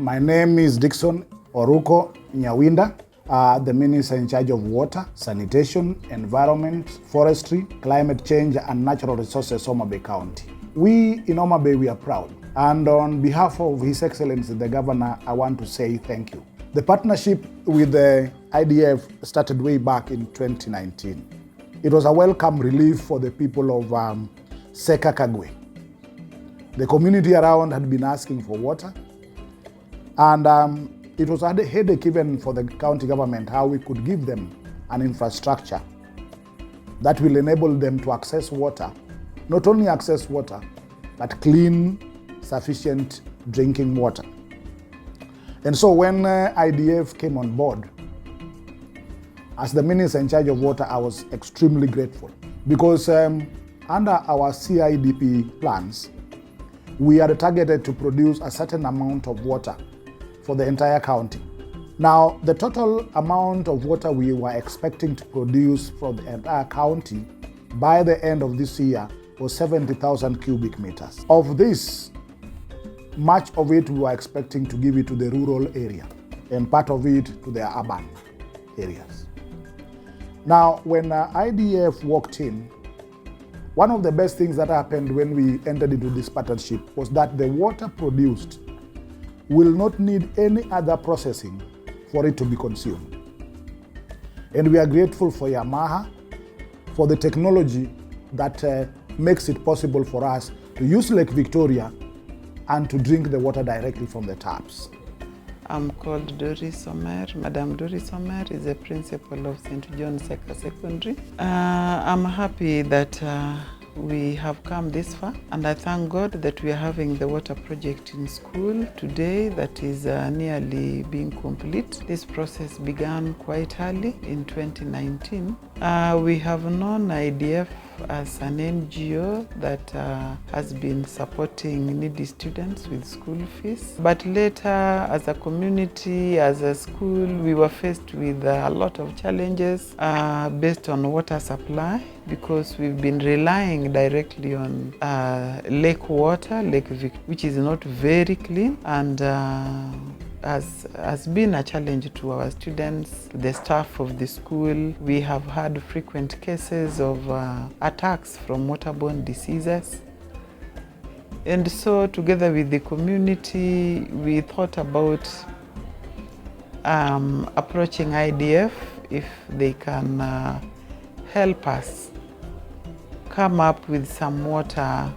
My name is Dickson Oruko Nyawinda, the Minister in charge of Water, Sanitation, Environment, Forestry, Climate Change and Natural Resources, Homa Bay County. We in Homa Bay, we are proud. And on behalf of His Excellency the Governor, I want to say thank you. The partnership with the IDF started way back in 2019. It was a welcome relief for the people of Seka Kagwe. The community around had been asking for water, and it was a headache even for the county government how we could give them an infrastructure that will enable them to access water, not only access water, but clean, sufficient drinking water. And so when IDF came on board, as the Minister in charge of water, I was extremely grateful because under our CIDP plans, we are targeted to produce a certain amount of water for the entire county. Now, the total amount of water we were expecting to produce for the entire county by the end of this year was 70,000 cubic meters. Of this, much of it we were expecting to give it to the rural area and part of it to the urban areas. Now, when IDF walked in, one of the best things that happened when we entered into this partnership was that the water produced will not need any other processing for it to be consumed. And we are grateful for Yamaha, for the technology that makes it possible for us to use Lake Victoria and to drink the water directly from the taps. I'm called Doris Omer. Madam Doris Omer is the principal of St. John Seka Secondary. I'm happy that we have come this far, and I thank God that we are having the water project in school today that is nearly being complete. This process began quite early in 2019. We have known IDF as an NGO that has been supporting needy students with school fees. But later, as a community, as a school, we were faced with a lot of challenges based on water supply, because we've been relying directly on lake water, Lake Victoria, which is not very clean, and has been a challenge to our students, the staff of the school. We have had frequent cases of attacks from waterborne diseases. And so together with the community, we thought about approaching IDF if they can help us come up with some water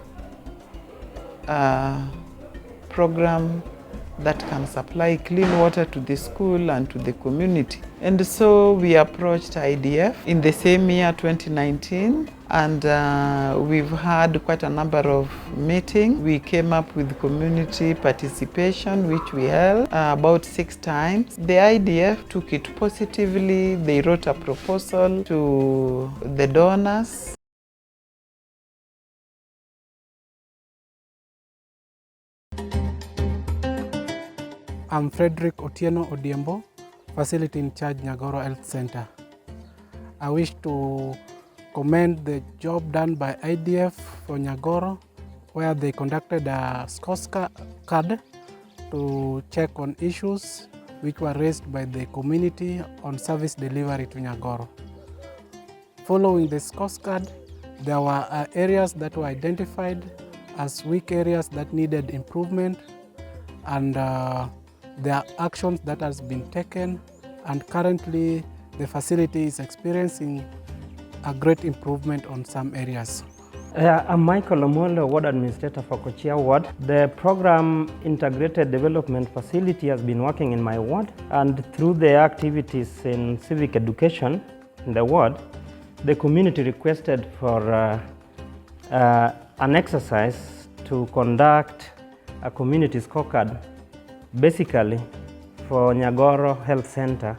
program that can supply clean water to the school and to the community. And so we approached IDF in the same year, 2019, and we've had quite a number of meetings. We came up with community participation, which we held about 6 times. The IDF took it positively. They wrote a proposal to the donors. I'm Frederick Otieno Odiembo, Facility in Charge, Nyagoro Health Center. I wish to commend the job done by IDF for Nyagoro, where they conducted a scorecard to check on issues which were raised by the community on service delivery to Nyagoro. Following the scorecard, there were areas that were identified as weak areas that needed improvement, and there are actions that has been taken, and currently the facility is experiencing a great improvement on some areas. I'm Michael Omolo, Ward Administrator for Kochia Ward. The program Integrated Development Facility has been working in my ward, and through the activities in civic education in the ward, the community requested for an exercise to conduct a community scorecard, basically for Nyagoro Health Center,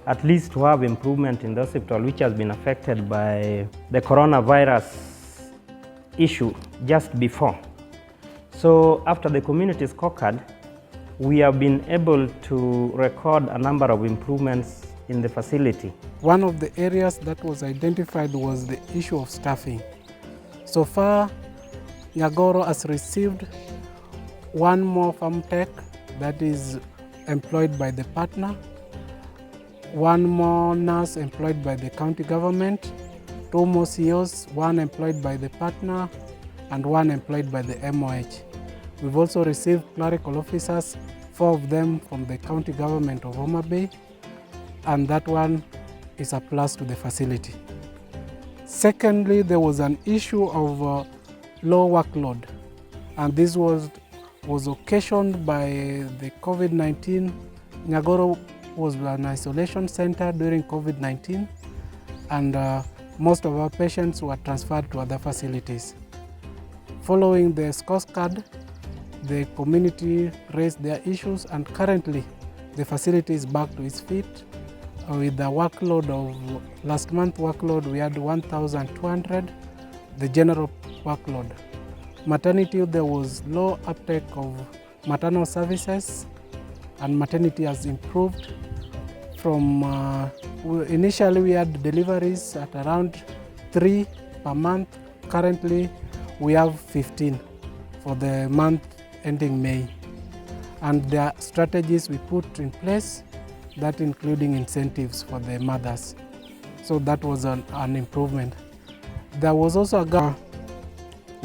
at least to have improvement in the hospital which has been affected by the coronavirus issue just before. So after the community scorecard, we have been able to record a number of improvements in the facility. One of the areas that was identified was the issue of staffing. So far, Nyagoro has received one more farm tech that is employed by the partner, 1 more nurse employed by the county government, 2 more COs, 1 employed by the partner, and 1 employed by the MOH. We've also received clerical officers, 4 of them from the county government of Homa Bay, and that one is a plus to the facility. Secondly, there was an issue of low workload, and this was occasioned by the COVID-19. Nyagoro was an isolation center during COVID-19, and most of our patients were transferred to other facilities. Following the scorecard, the community raised their issues, and currently the facility is back to its feet. With the workload of last month workload, we had 1,200, the general workload. Maternity, there was low uptake of maternal services, and maternity has improved from, initially we had deliveries at around 3 per month. Currently we have 15 for the month ending May. And there are strategies we put in place, that including incentives for the mothers. So that was an improvement. There was also a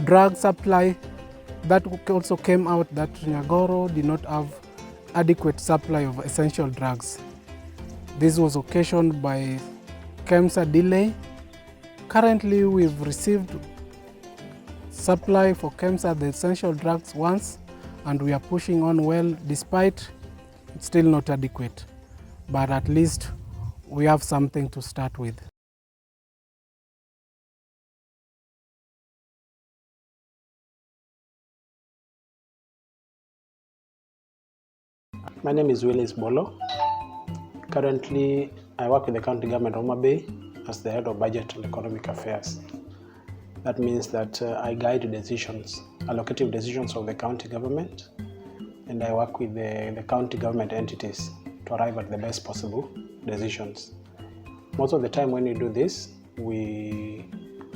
drug supply that also came out, that Nyagoro did not have adequate supply of essential drugs. This was occasioned by KEMSA delay. Currently we've received supply for KEMSA, the essential drugs, once, and we are pushing on well, despite it's still not adequate. But at least we have something to start with. My name is Willis Bolo. Currently, I work with the county government of Homa Bay as the head of budget and economic affairs. That means that I guide decisions, allocative decisions of the county government, and I work with the county government entities to arrive at the best possible decisions. Most of the time when we do this, we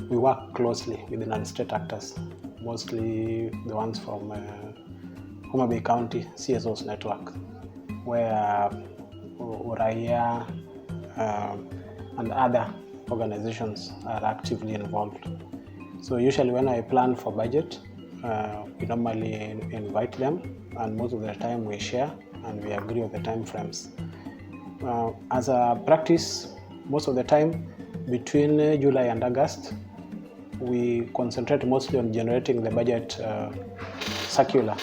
work closely with the non-state actors, mostly the ones from Homa Bay County CSOs network, where Uraia and other organizations are actively involved. So usually when I plan for budget, we normally invite them, and most of the time we share and we agree on the time frames. As a practice, most of the time between July and August, we concentrate mostly on generating the budget circular,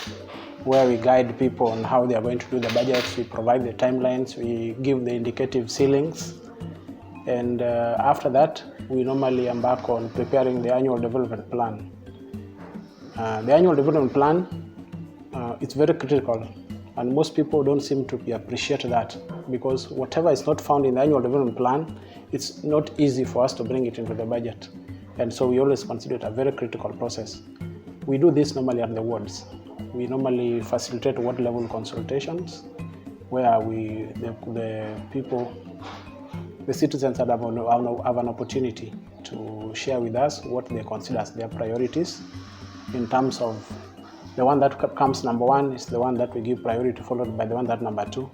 where we guide people on how they are going to do the budgets. We provide the timelines, we give the indicative ceilings, and after that we normally embark on preparing the annual development plan. The annual development plan, it's very critical, and most people don't seem to appreciate that, because whatever is not found in the annual development plan, it's not easy for us to bring it into the budget, and so we always consider it a very critical process. We do this normally at the wards. We normally facilitate ward level consultations, where the people, the citizens have an opportunity to share with us what they consider as their priorities, in terms of the one that comes number 1 is the one that we give priority, followed by the one that number 2,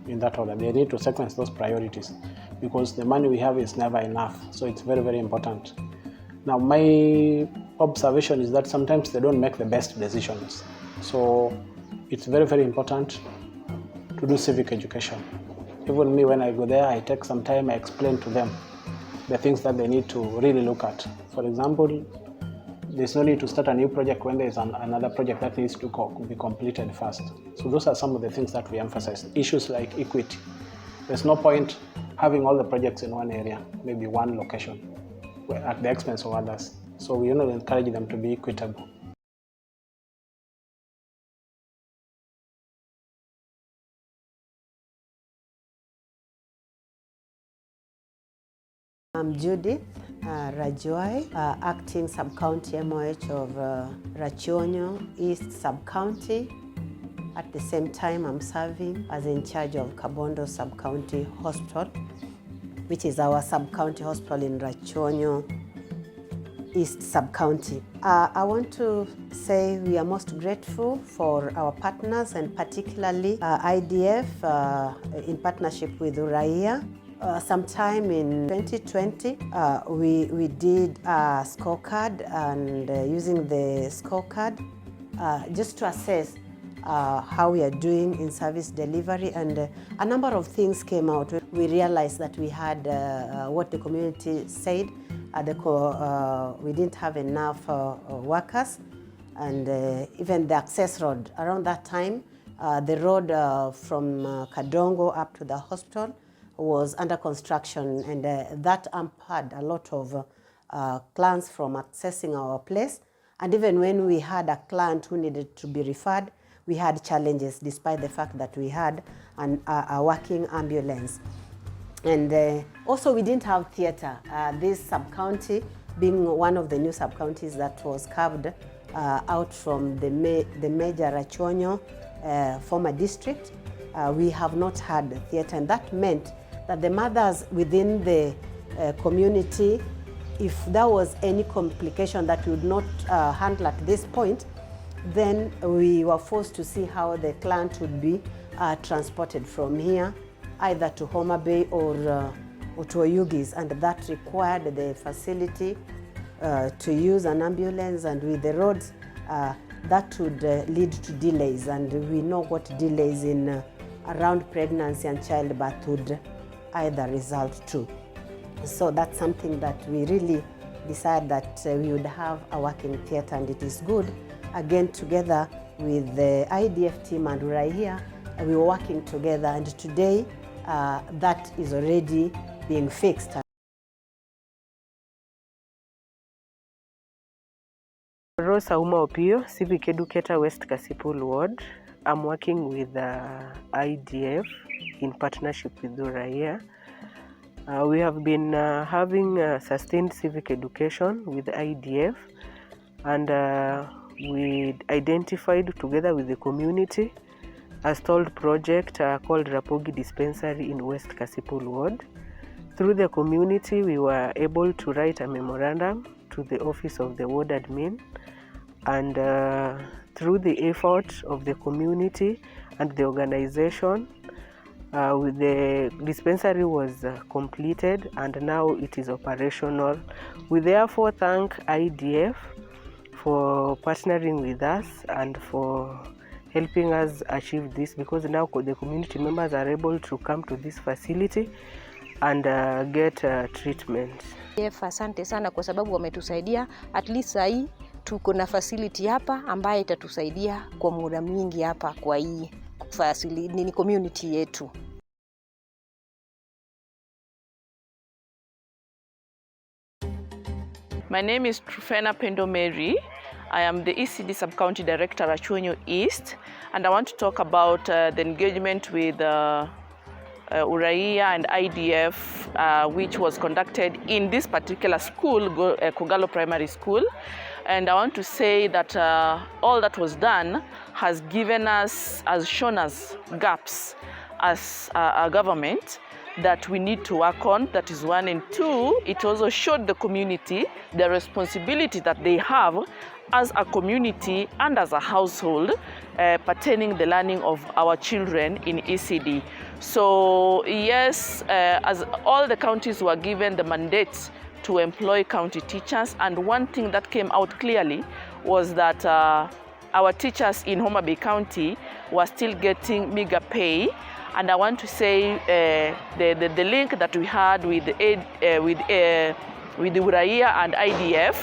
in that order. They need to sequence those priorities, because the money we have is never enough, so it's very, very important. Now, my observation is that sometimes they don't make the best decisions, so it's very, very important to do civic education. Even me, when I go there, I take some time, I explain to them the things that they need to really look at. For example, there's no need to start a new project when there's another project that needs to be completed first. So those are some of the things that we emphasize. Issues like equity. There's no point having all the projects in one area, maybe one location, at the expense of others. So we encourage them to be equitable. I'm Judith Rajoy, acting sub-county MOH of Rachonyo East Sub-County. At the same time, I'm serving as in charge of Kabondo Sub-County Hospital, which is our sub-county hospital in Rachonyo East Sub-County. I want to say we are most grateful for our partners, and particularly IDF in partnership with Uraia. Sometime in 2020, we did a scorecard, and using the scorecard just to assess how we are doing in service delivery, and a number of things came out. We realized that we had what the community said, we didn't have enough workers, and even the access road. Around that time, the road from Kadongo up to the hospital was under construction, and that hampered a lot of clients from accessing our place. And even when we had a client who needed to be referred, we had challenges despite the fact that we had a working ambulance. And also we didn't have theatre. This sub-county being one of the new sub-counties that was carved out from the major Rachonyo former district, we have not had theatre, and that meant that the mothers within the community, if there was any complication that we would not handle at this point, then we were forced to see how the client would be transported from here, either to Homa Bay or to Oyugis, and that required the facility to use an ambulance, and with the roads, that would lead to delays, and we know what delays in around pregnancy and childbirth would either result to. So that's something that we really decided that we would have a working theatre, and it is good. Again, together with the IDF team and Uraia, we were working together, and today that is already being fixed. Rosa Uma Opio, Civic Educator, West Kasipul Ward. I'm working with IDF in partnership with Uraia. We have been having sustained civic education with IDF, and we identified together with the community a stalled project called Rapogi Dispensary in West Kasipul Ward. Through the community, we were able to write a memorandum to the office of the ward admin, and through the effort of the community and the organization, the dispensary was completed, and now it is operational. We therefore thank IDF for partnering with us and for helping us achieve this, because now the community members are able to come to this facility and get treatment. Asante sana kwa sababu wametusaidia. At least sahi tuko na facility hapa ambayo itatusaidia kwa muda mwingi hapa kwa hii facility ni community yetu. My name is Trufena Pendo Mary. I am the ECD Sub-County Director at Rachonyo East, and I want to talk about the engagement with Uraia and IDF, which was conducted in this particular school, Kogalo Primary School. And I want to say that all that was done has shown us gaps as a government that we need to work on. That is one. And two, it also showed the community the responsibility that they have as a community and as a household pertaining the learning of our children in ECD. So yes, as all the counties were given the mandate to employ county teachers, and one thing that came out clearly was that our teachers in Homa Bay County were still getting meager pay. And I want to say the link that we had with the Uraia and IDF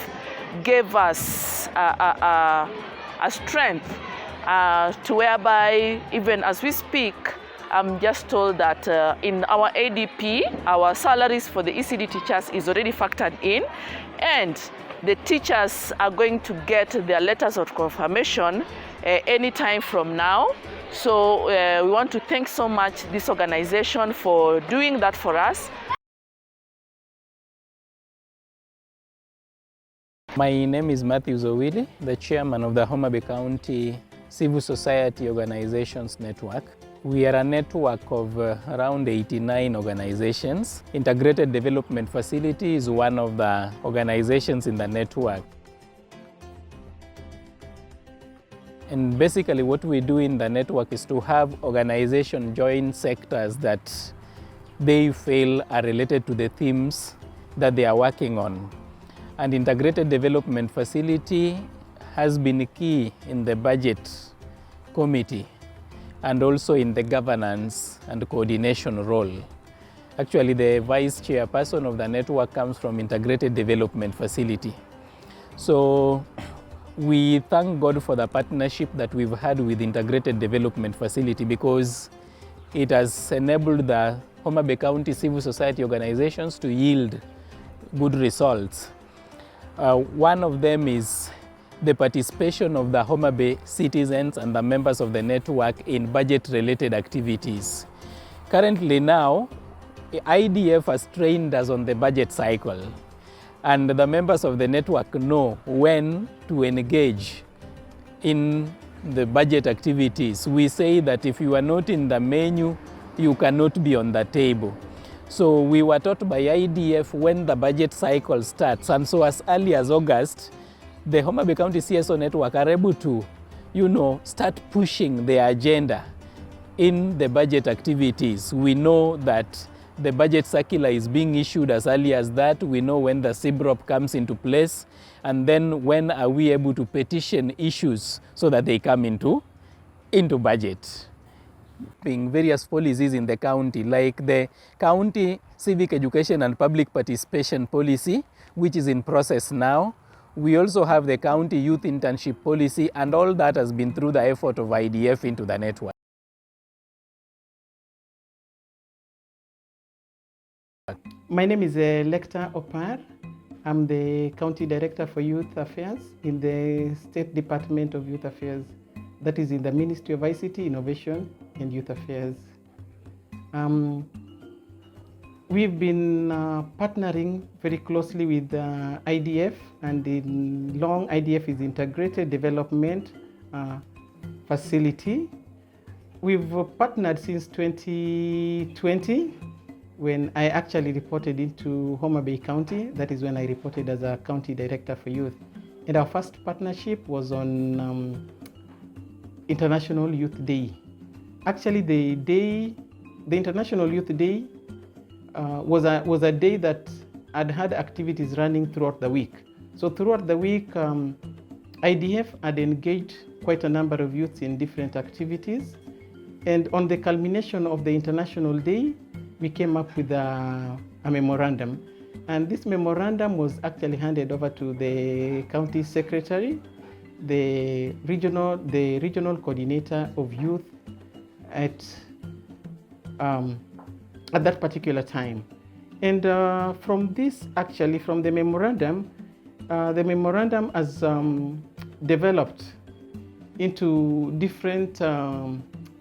gave us a strength to whereby even as we speak, I'm just told that in our ADP, our salaries for the ECD teachers is already factored in, and the teachers are going to get their letters of confirmation any time from now. So we want to thank so much this organization for doing that for us. My name is Matthew Zowili, the chairman of the Homa Bay County Civil Society Organizations Network. We are a network of around 89 organizations. Integrated Development Facility is one of the organizations in the network. And basically what we do in the network is to have organization join sectors that they feel are related to the themes that they are working on. And Integrated Development Facility has been key in the budget committee and also in the governance and coordination role. Actually, the vice chairperson of the network comes from Integrated Development Facility. So we thank God for the partnership that we've had with Integrated Development Facility, because it has enabled the Homa Bay County civil society organizations to yield good results. One of them is the participation of the Homa Bay citizens and the members of the network in budget-related activities. Currently now, IDF has trained us on the budget cycle, and the members of the network know when to engage in the budget activities. We say that if you are not in the menu, you cannot be on the table. So we were taught by IDF when the budget cycle starts, and so as early as August, the Homa Bay County CSO network are able to, start pushing their agenda in the budget activities. We know that the budget circular is being issued as early as that. We know when the CBROP comes into place, and then when are we able to petition issues so that they come into budget. Various policies in the county, like the County Civic Education and Public Participation Policy, which is in process now. We also have the County Youth Internship Policy, and all that has been through the effort of IDF into the network. My name is Lecter Opar. I'm the County Director for Youth Affairs in the State Department of Youth Affairs. That is in the Ministry of ICT, Innovation and Youth Affairs. We've been partnering very closely with IDF, and in long IDF is Integrated Development Facility. We've partnered since 2020, when I actually reported into Homa Bay County. That is when I reported as a County Director for Youth. And our first partnership was on International Youth Day. Actually, the International Youth Day was a day that had activities running throughout the week. So throughout the week, IDF had engaged quite a number of youths in different activities. And on the culmination of the International Day, we came up with a memorandum. And this memorandum was actually handed over to the county secretary, the regional coordinator of youth at that particular time. And from the memorandum has developed into different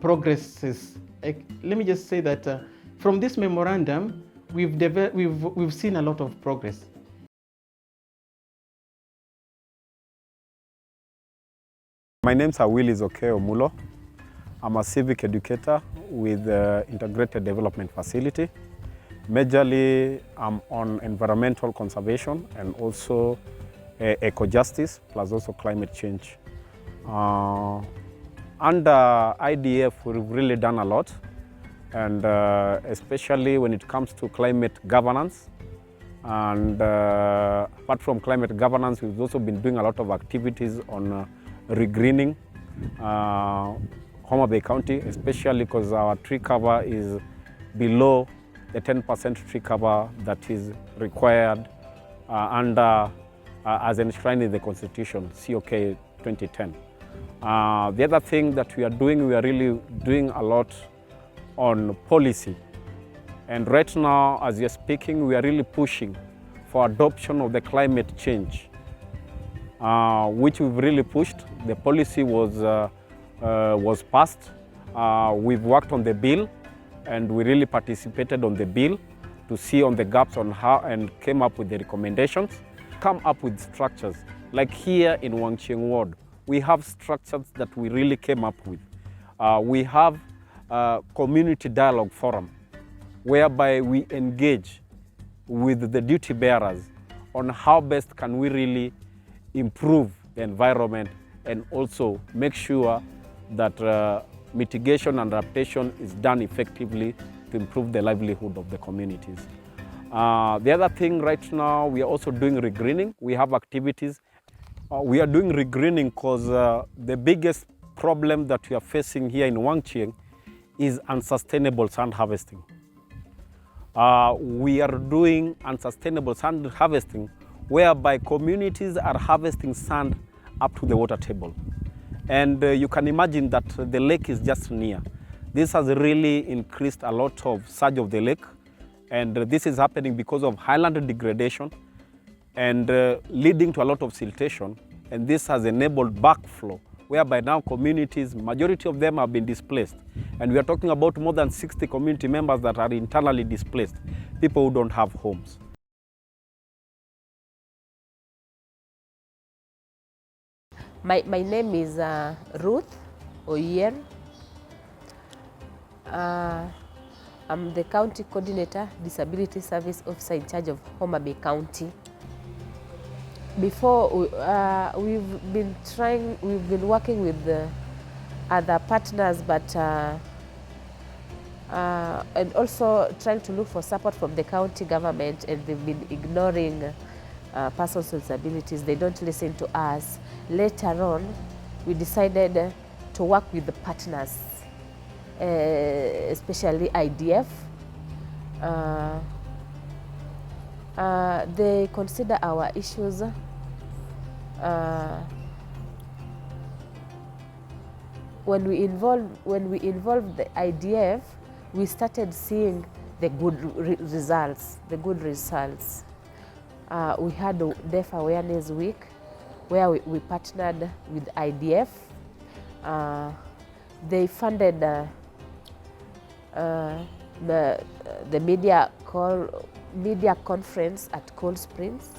progresses. Let me just say that from this memorandum, we've seen a lot of progress. My name is Willis Omulo. I'm a civic educator with the Integrated Development Facility. Majorly, I'm on environmental conservation and also eco-justice, plus also climate change. Under IDF, we've really done a lot, and especially when it comes to climate governance. And apart from climate governance, we've also been doing a lot of activities on regreening Homa Bay County, especially because our tree cover is below the 10% tree cover that is required as enshrined in the Constitution, COK 2010. The other thing that we are really doing a lot on policy. And right now, as you're speaking, we are really pushing for adoption of the climate change, which we've really pushed. The policy was passed. We've worked on the bill, and we really participated on the bill to see on the gaps on how, and came up with the recommendations, come up with structures. Like here in Wangcheng Ward, we have structures that we really came up with. We have community dialogue forum, whereby we engage with the duty bearers on how best can we really improve the environment and also make sure that mitigation and adaptation is done effectively to improve the livelihood of the communities. The other thing right now, we are also doing regreening. We have activities. We are doing regreening because the biggest problem that we are facing here in Wangchieng is unsustainable sand harvesting. We are doing unsustainable sand harvesting whereby communities are harvesting sand up to the water table. And you can imagine that the lake is just near. This has really increased a lot of surge of the lake, and this is happening because of highland degradation and leading to a lot of siltation, and this has enabled backflow, whereby now communities, majority of them have been displaced. And we are talking about more than 60 community members that are internally displaced, people who don't have homes. My name is Ruth Oyer. I'm the County Coordinator, Disability Service Officer in charge of Homa Bay County. Before, we've been working with other partners, but and also trying to look for support from the county government, and they've been ignoring persons with disabilities. They don't listen to us. Later on, we decided to work with the partners, especially IDF. They consider our issues. When we involved the IDF, we started seeing the good results. We had a Deaf Awareness Week where we partnered with IDF. They funded the media conference at Cold Springs.